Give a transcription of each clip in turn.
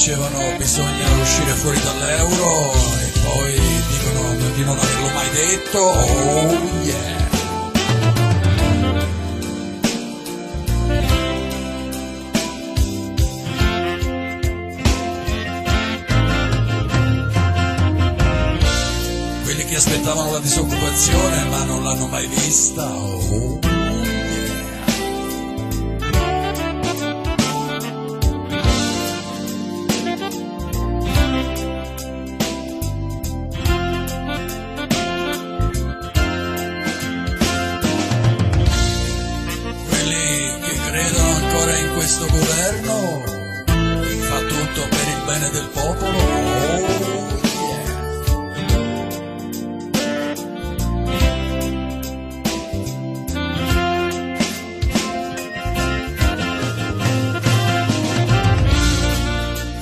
dicevano bisogna uscire fuori dall'euro e poi dicono di non averlo mai detto. Oh yeah. Quelli che aspettavano la disoccupazione ma non l'hanno mai vista. Oh yeah. Questo governo fa tutto per il bene del popolo. Oh, yeah.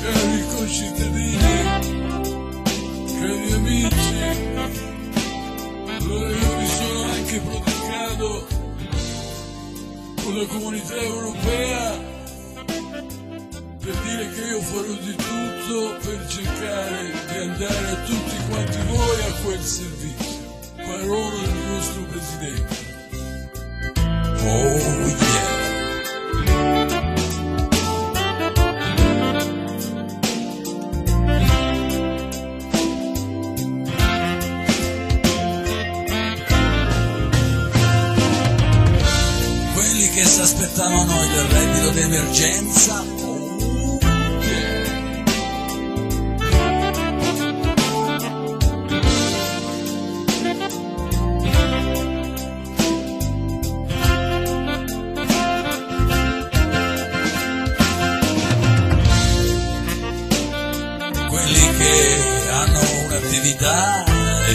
Cari concittadini, cari amici, allora io mi sono anche prodigato con la Comunità Europea per dire che io farò di tutto per cercare di andare a tutti quanti voi a quel servizio. Parola del nostro Presidente. Oh yeah. Quelli che si aspettavano il reddito d'emergenza. Un'attività e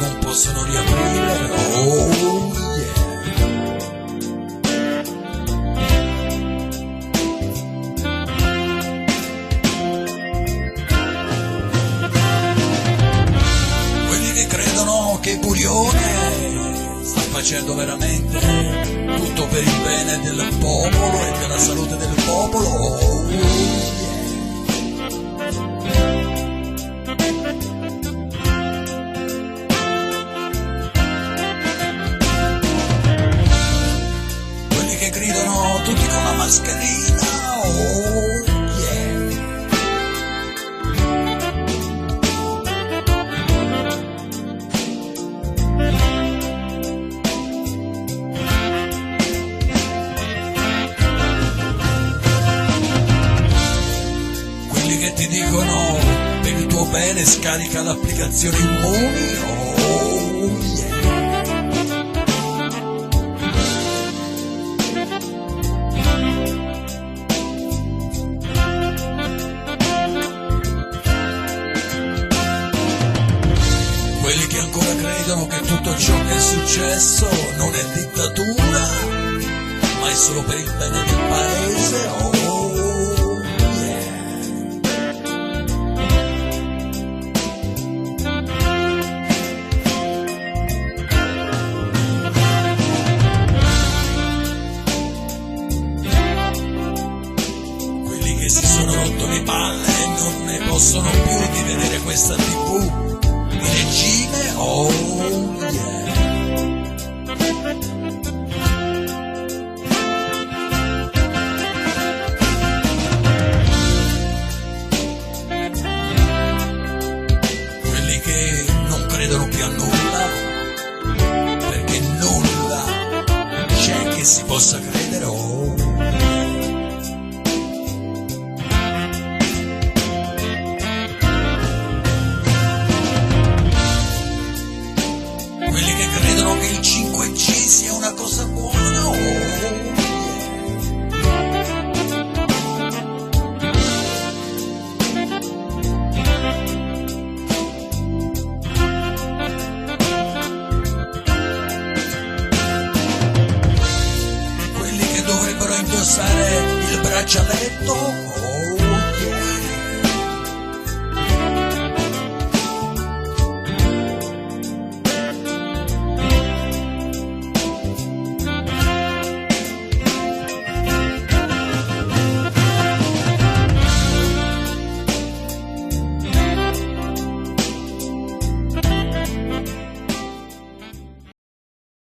non possono riaprire. Oh yeah. Quelli che credono che Burione sta facendo veramente tutto per il bene del popolo e per la salute del popolo. Oh yeah. Gridano tutti con la mascherina. Oh yeah. Quelli che ti dicono per il tuo bene scarica l'applicazione Immuni. Oh yeah. Quelli che ancora credono che tutto ciò che è successo non è dittatura, ma è solo per il bene del paese. Oh yeah. Quelli che si sono rotto le palle e non ne possono più di vedere questa TV di regime. Oh yeah. Quelli che non credono più a nulla, perché nulla c'è che si possa credere. Oh. Quelli che credono che il 5G sia una cosa buona. Oh yeah. Quelli che dovrebbero indossare il braccialetto.